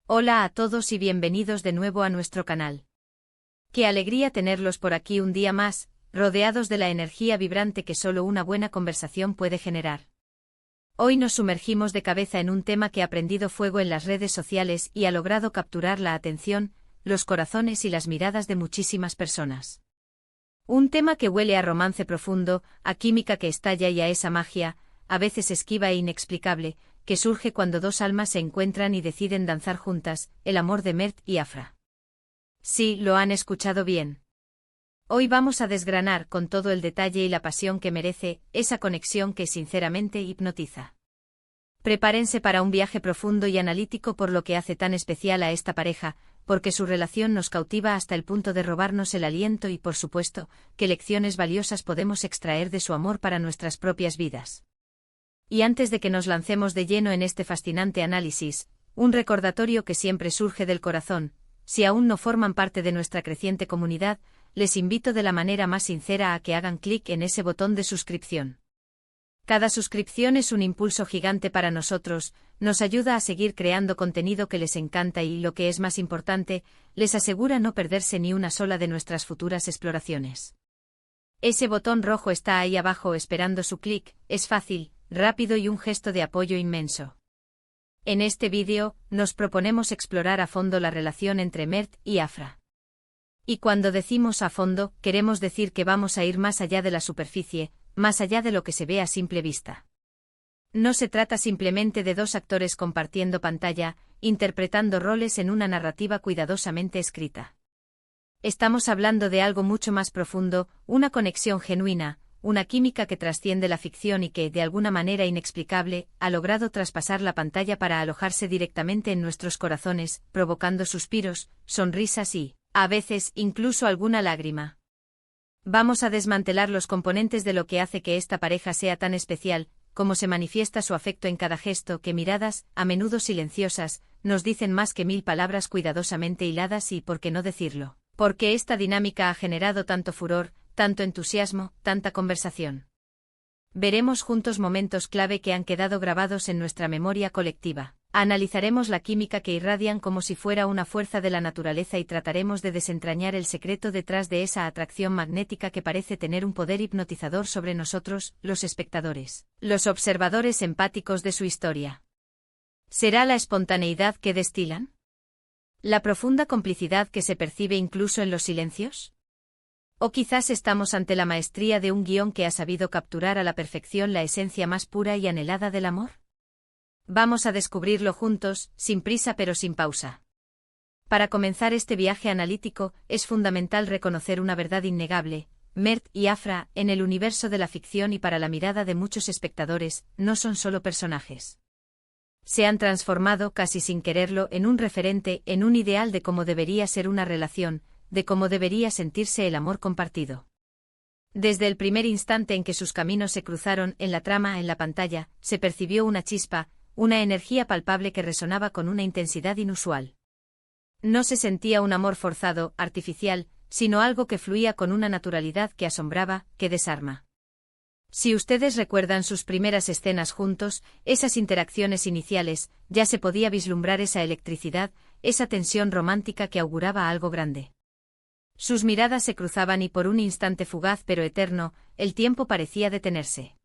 Hola a todos y bienvenidos de nuevo a nuestro canal. Qué alegría tenerlos por aquí un día más, rodeados de la energía vibrante que solo una buena conversación puede generar. Hoy nos sumergimos de cabeza en un tema que ha prendido fuego en las redes sociales y ha logrado capturar la atención, los corazones y las miradas de muchísimas personas. Un tema que huele a romance profundo, a química que estalla y a esa magia, a veces esquiva e inexplicable, que surge cuando dos almas se encuentran y deciden danzar juntas, el amor de Mert y Afra. Sí, lo han escuchado bien. Hoy vamos a desgranar con todo el detalle y la pasión que merece, esa conexión que sinceramente hipnotiza. Prepárense para un viaje profundo y analítico por lo que hace tan especial a esta pareja, porque su relación nos cautiva hasta el punto de robarnos el aliento y por supuesto, qué lecciones valiosas podemos extraer de su amor para nuestras propias vidas. Y antes de que nos lancemos de lleno en este fascinante análisis, un recordatorio que siempre surge del corazón: si aún no forman parte de nuestra creciente comunidad, les invito de la manera más sincera a que hagan clic en ese botón de suscripción. Cada suscripción es un impulso gigante para nosotros, nos ayuda a seguir creando contenido que les encanta y, lo que es más importante, les asegura no perderse ni una sola de nuestras futuras exploraciones. Ese botón rojo está ahí abajo esperando su clic, es fácil, rápido y un gesto de apoyo inmenso. En este vídeo, nos proponemos explorar a fondo la relación entre Mert y Afra. Y cuando decimos a fondo, queremos decir que vamos a ir más allá de la superficie, más allá de lo que se ve a simple vista. No se trata simplemente de dos actores compartiendo pantalla, interpretando roles en una narrativa cuidadosamente escrita. Estamos hablando de algo mucho más profundo, una conexión genuina, una química que trasciende la ficción y que, de alguna manera inexplicable, ha logrado traspasar la pantalla para alojarse directamente en nuestros corazones, provocando suspiros, sonrisas y, a veces, incluso alguna lágrima. Vamos a desmantelar los componentes de lo que hace que esta pareja sea tan especial, cómo se manifiesta su afecto en cada gesto, que miradas, a menudo silenciosas, nos dicen más que 1000 palabras cuidadosamente hiladas y, ¿por qué no decirlo?, porque esta dinámica ha generado tanto furor, tanto entusiasmo, tanta conversación. Veremos juntos momentos clave que han quedado grabados en nuestra memoria colectiva. Analizaremos la química que irradian como si fuera una fuerza de la naturaleza y trataremos de desentrañar el secreto detrás de esa atracción magnética que parece tener un poder hipnotizador sobre nosotros, los espectadores, los observadores empáticos de su historia. ¿Será la espontaneidad que destilan? ¿La profunda complicidad que se percibe incluso en los silencios? ¿O quizás estamos ante la maestría de un guión que ha sabido capturar a la perfección la esencia más pura y anhelada del amor? Vamos a descubrirlo juntos, sin prisa pero sin pausa. Para comenzar este viaje analítico, es fundamental reconocer una verdad innegable: Mert y Afra, en el universo de la ficción y para la mirada de muchos espectadores, no son solo personajes. Se han transformado, casi sin quererlo, en un referente, en un ideal de cómo debería ser una relación, de cómo debería sentirse el amor compartido. Desde el primer instante en que sus caminos se cruzaron, en la trama, en la pantalla, se percibió una chispa, una energía palpable que resonaba con una intensidad inusual. No se sentía un amor forzado, artificial, sino algo que fluía con una naturalidad que asombraba, que desarma. Si ustedes recuerdan sus primeras escenas juntos, esas interacciones iniciales, ya se podía vislumbrar esa electricidad, esa tensión romántica que auguraba algo grande. Sus miradas se cruzaban y por un instante fugaz pero eterno, el tiempo parecía detenerse.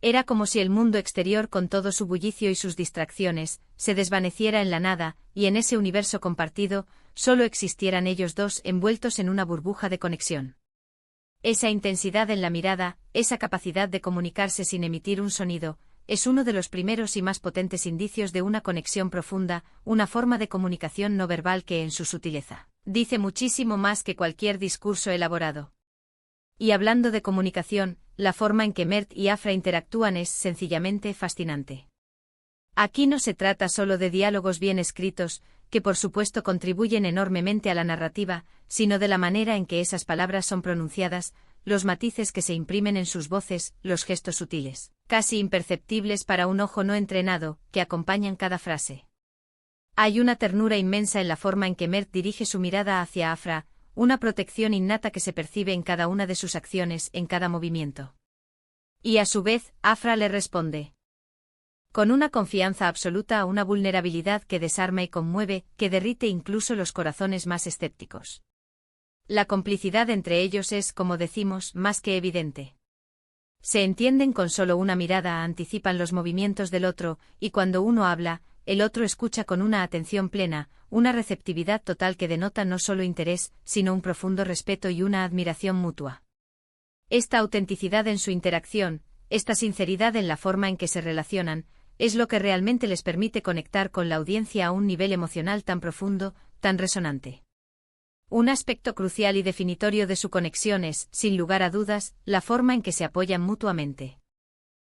Era como si el mundo exterior, con todo su bullicio y sus distracciones, se desvaneciera en la nada, y en ese universo compartido, solo existieran ellos dos envueltos en una burbuja de conexión. Esa intensidad en la mirada, esa capacidad de comunicarse sin emitir un sonido, es uno de los primeros y más potentes indicios de una conexión profunda, una forma de comunicación no verbal que, en su sutileza, dice muchísimo más que cualquier discurso elaborado. Y hablando de comunicación, la forma en que Mert y Afra interactúan es sencillamente fascinante. Aquí no se trata solo de diálogos bien escritos, que por supuesto contribuyen enormemente a la narrativa, sino de la manera en que esas palabras son pronunciadas, los matices que se imprimen en sus voces, los gestos sutiles, casi imperceptibles para un ojo no entrenado, que acompañan cada frase. Hay una ternura inmensa en la forma en que Mert dirige su mirada hacia Afra, una protección innata que se percibe en cada una de sus acciones, en cada movimiento. Y a su vez, Afra le responde. Con una confianza absoluta, una vulnerabilidad que desarma y conmueve, que derrite incluso los corazones más escépticos. La complicidad entre ellos es, como decimos, más que evidente. Se entienden con solo una mirada, anticipan los movimientos del otro, y cuando uno habla, el otro escucha con una atención plena, una receptividad total que denota no solo interés, sino un profundo respeto y una admiración mutua. Esta autenticidad en su interacción, esta sinceridad en la forma en que se relacionan, es lo que realmente les permite conectar con la audiencia a un nivel emocional tan profundo, tan resonante. Un aspecto crucial y definitorio de su conexión es, sin lugar a dudas, la forma en que se apoyan mutuamente.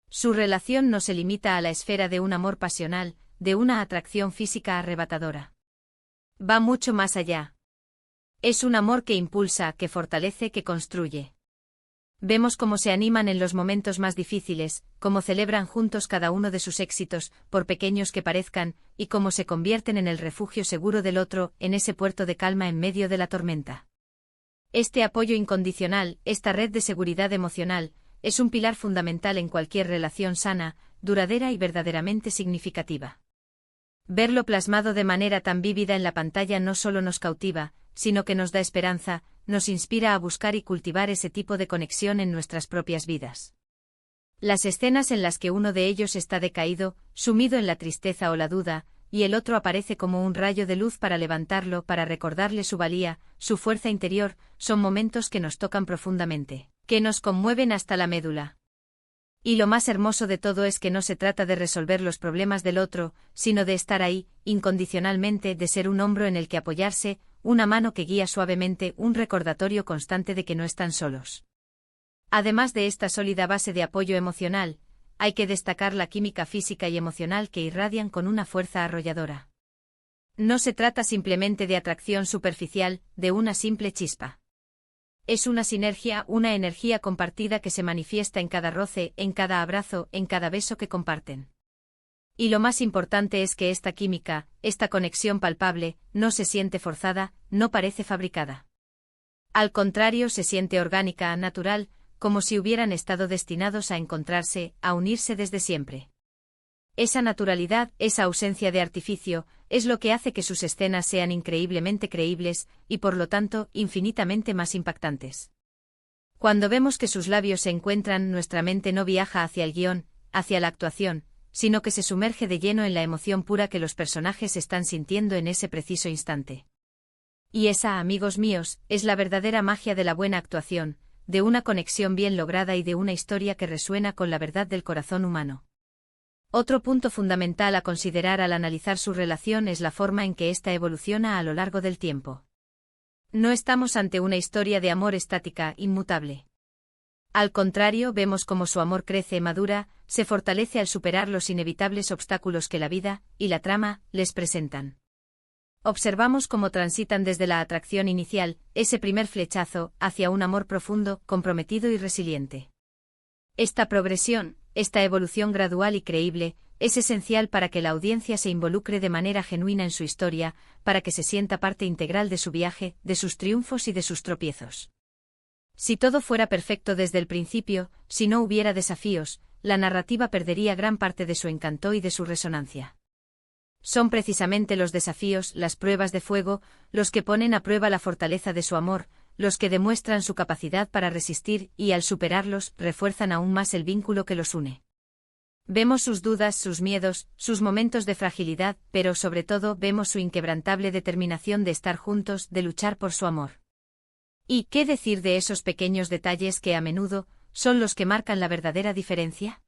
Su relación no se limita a la esfera de un amor pasional, de una atracción física arrebatadora. Va mucho más allá. Es un amor que impulsa, que fortalece, que construye. Vemos cómo se animan en los momentos más difíciles, cómo celebran juntos cada uno de sus éxitos, por pequeños que parezcan, y cómo se convierten en el refugio seguro del otro, en ese puerto de calma en medio de la tormenta. Este apoyo incondicional, esta red de seguridad emocional, es un pilar fundamental en cualquier relación sana, duradera y verdaderamente significativa. Verlo plasmado de manera tan vívida en la pantalla no solo nos cautiva, sino que nos da esperanza, nos inspira a buscar y cultivar ese tipo de conexión en nuestras propias vidas. Las escenas en las que uno de ellos está decaído, sumido en la tristeza o la duda, y el otro aparece como un rayo de luz para levantarlo, para recordarle su valía, su fuerza interior, son momentos que nos tocan profundamente, que nos conmueven hasta la médula. Y lo más hermoso de todo es que no se trata de resolver los problemas del otro, sino de estar ahí, incondicionalmente, de ser un hombro en el que apoyarse, una mano que guía suavemente, un recordatorio constante de que no están solos. Además de esta sólida base de apoyo emocional, hay que destacar la química física y emocional que irradian con una fuerza arrolladora. No se trata simplemente de atracción superficial, de una simple chispa. Es una sinergia, una energía compartida que se manifiesta en cada roce, en cada abrazo, en cada beso que comparten. Y lo más importante es que esta química, esta conexión palpable, no se siente forzada, no parece fabricada. Al contrario, se siente orgánica, natural, como si hubieran estado destinados a encontrarse, a unirse desde siempre. Esa naturalidad, esa ausencia de artificio, es lo que hace que sus escenas sean increíblemente creíbles, y por lo tanto, infinitamente más impactantes. Cuando vemos que sus labios se encuentran, nuestra mente no viaja hacia el guión, hacia la actuación, sino que se sumerge de lleno en la emoción pura que los personajes están sintiendo en ese preciso instante. Y esa, amigos míos, es la verdadera magia de la buena actuación, de una conexión bien lograda y de una historia que resuena con la verdad del corazón humano. Otro punto fundamental a considerar al analizar su relación es la forma en que ésta evoluciona a lo largo del tiempo. No estamos ante una historia de amor estática, inmutable. Al contrario, vemos cómo su amor crece, madura, se fortalece al superar los inevitables obstáculos que la vida, y la trama, les presentan. Observamos cómo transitan desde la atracción inicial, ese primer flechazo, hacia un amor profundo, comprometido y resiliente. Esta progresión, esta evolución gradual y creíble, es esencial para que la audiencia se involucre de manera genuina en su historia, para que se sienta parte integral de su viaje, de sus triunfos y de sus tropiezos. Si todo fuera perfecto desde el principio, si no hubiera desafíos, la narrativa perdería gran parte de su encanto y de su resonancia. Son precisamente los desafíos, las pruebas de fuego, los que ponen a prueba la fortaleza de su amor, los que demuestran su capacidad para resistir y, al superarlos, refuerzan aún más el vínculo que los une. Vemos sus dudas, sus miedos, sus momentos de fragilidad, pero sobre todo vemos su inquebrantable determinación de estar juntos, de luchar por su amor. ¿Y qué decir de esos pequeños detalles que a menudo son los que marcan la verdadera diferencia?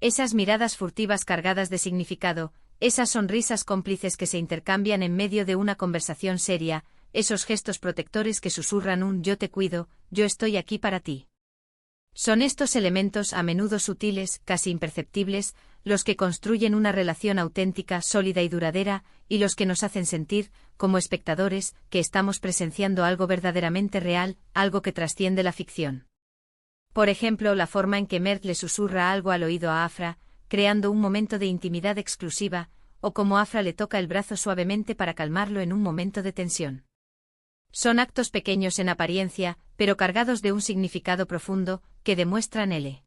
Esas miradas furtivas cargadas de significado, esas sonrisas cómplices que se intercambian en medio de una conversación seria, esos gestos protectores que susurran un «yo te cuido, yo estoy aquí para ti». Son estos elementos a menudo sutiles, casi imperceptibles, los que construyen una relación auténtica, sólida y duradera, y los que nos hacen sentir, como espectadores, que estamos presenciando algo verdaderamente real, algo que trasciende la ficción. Por ejemplo, la forma en que Mert le susurra algo al oído a Afra, creando un momento de intimidad exclusiva, o cómo Afra le toca el brazo suavemente para calmarlo en un momento de tensión. Son actos pequeños en apariencia, pero cargados de un significado profundo, que demuestran el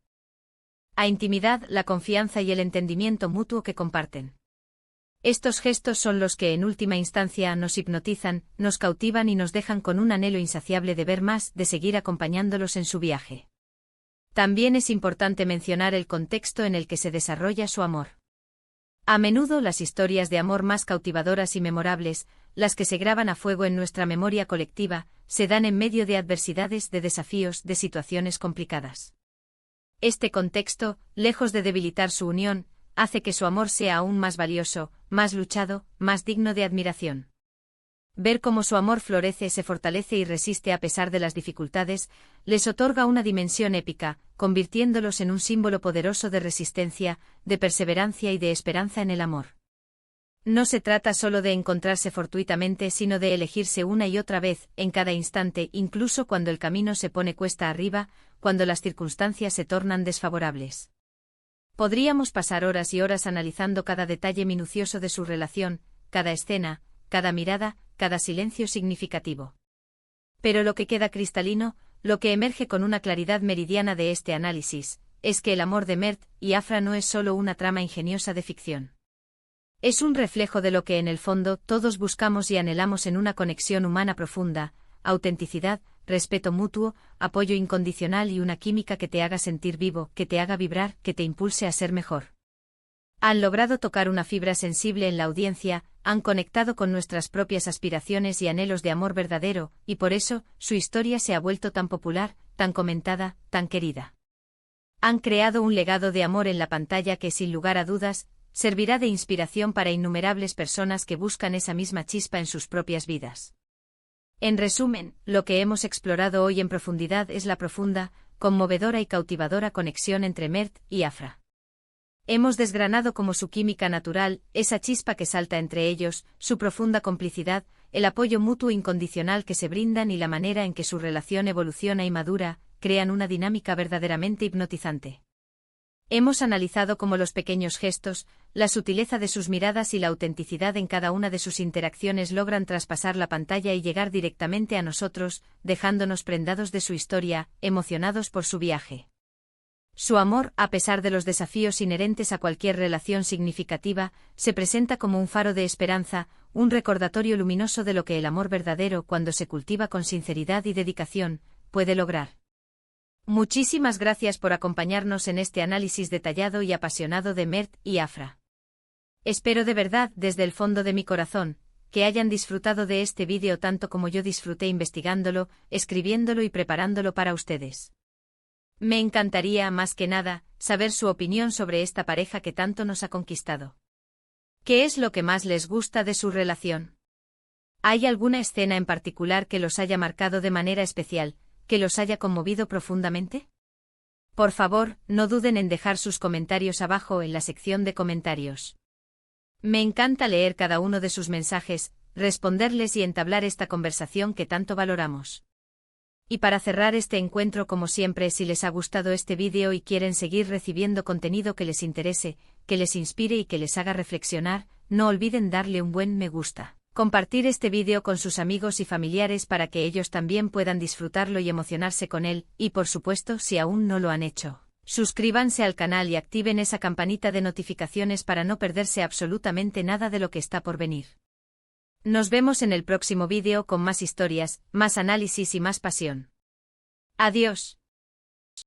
a intimidad, la confianza y el entendimiento mutuo que comparten. Estos gestos son los que en última instancia nos hipnotizan, nos cautivan y nos dejan con un anhelo insaciable de ver más, de seguir acompañándolos en su viaje. También es importante mencionar el contexto en el que se desarrolla su amor. A menudo las historias de amor más cautivadoras y memorables, las que se graban a fuego en nuestra memoria colectiva, se dan en medio de adversidades, de desafíos, de situaciones complicadas. Este contexto, lejos de debilitar su unión, hace que su amor sea aún más valioso, más luchado, más digno de admiración. Ver cómo su amor florece, se fortalece y resiste a pesar de las dificultades, les otorga una dimensión épica, convirtiéndolos en un símbolo poderoso de resistencia, de perseverancia y de esperanza en el amor. No se trata solo de encontrarse fortuitamente, sino de elegirse una y otra vez, en cada instante, incluso cuando el camino se pone cuesta arriba, cuando las circunstancias se tornan desfavorables. Podríamos pasar horas y horas analizando cada detalle minucioso de su relación, cada escena, cada mirada, cada silencio significativo. Pero lo que queda cristalino, lo que emerge con una claridad meridiana de este análisis, es que el amor de Mert y Afra no es solo una trama ingeniosa de ficción. Es un reflejo de lo que en el fondo todos buscamos y anhelamos en una conexión humana profunda: autenticidad, respeto mutuo, apoyo incondicional y una química que te haga sentir vivo, que te haga vibrar, que te impulse a ser mejor. Han logrado tocar una fibra sensible en la audiencia, han conectado con nuestras propias aspiraciones y anhelos de amor verdadero, y por eso, su historia se ha vuelto tan popular, tan comentada, tan querida. Han creado un legado de amor en la pantalla que, sin lugar a dudas, servirá de inspiración para innumerables personas que buscan esa misma chispa en sus propias vidas. En resumen, lo que hemos explorado hoy en profundidad es la profunda, conmovedora y cautivadora conexión entre Mert y Afra. Hemos desgranado cómo su química natural, esa chispa que salta entre ellos, su profunda complicidad, el apoyo mutuo incondicional que se brindan y la manera en que su relación evoluciona y madura, crean una dinámica verdaderamente hipnotizante. Hemos analizado cómo los pequeños gestos, la sutileza de sus miradas y la autenticidad en cada una de sus interacciones logran traspasar la pantalla y llegar directamente a nosotros, dejándonos prendados de su historia, emocionados por su viaje. Su amor, a pesar de los desafíos inherentes a cualquier relación significativa, se presenta como un faro de esperanza, un recordatorio luminoso de lo que el amor verdadero, cuando se cultiva con sinceridad y dedicación, puede lograr. Muchísimas gracias por acompañarnos en este análisis detallado y apasionado de Mert y Afra. Espero de verdad, desde el fondo de mi corazón, que hayan disfrutado de este vídeo tanto como yo disfruté investigándolo, escribiéndolo y preparándolo para ustedes. Me encantaría, más que nada, saber su opinión sobre esta pareja que tanto nos ha conquistado. ¿Qué es lo que más les gusta de su relación? ¿Hay alguna escena en particular que los haya marcado de manera especial, que los haya conmovido profundamente? Por favor, no duden en dejar sus comentarios abajo en la sección de comentarios. Me encanta leer cada uno de sus mensajes, responderles y entablar esta conversación que tanto valoramos. Y para cerrar este encuentro, como siempre, si les ha gustado este vídeo y quieren seguir recibiendo contenido que les interese, que les inspire y que les haga reflexionar, no olviden darle un buen me gusta. Compartir este vídeo con sus amigos y familiares para que ellos también puedan disfrutarlo y emocionarse con él, y por supuesto, si aún no lo han hecho, suscríbanse al canal y activen esa campanita de notificaciones para no perderse absolutamente nada de lo que está por venir. Nos vemos en el próximo vídeo con más historias, más análisis y más pasión. Adiós.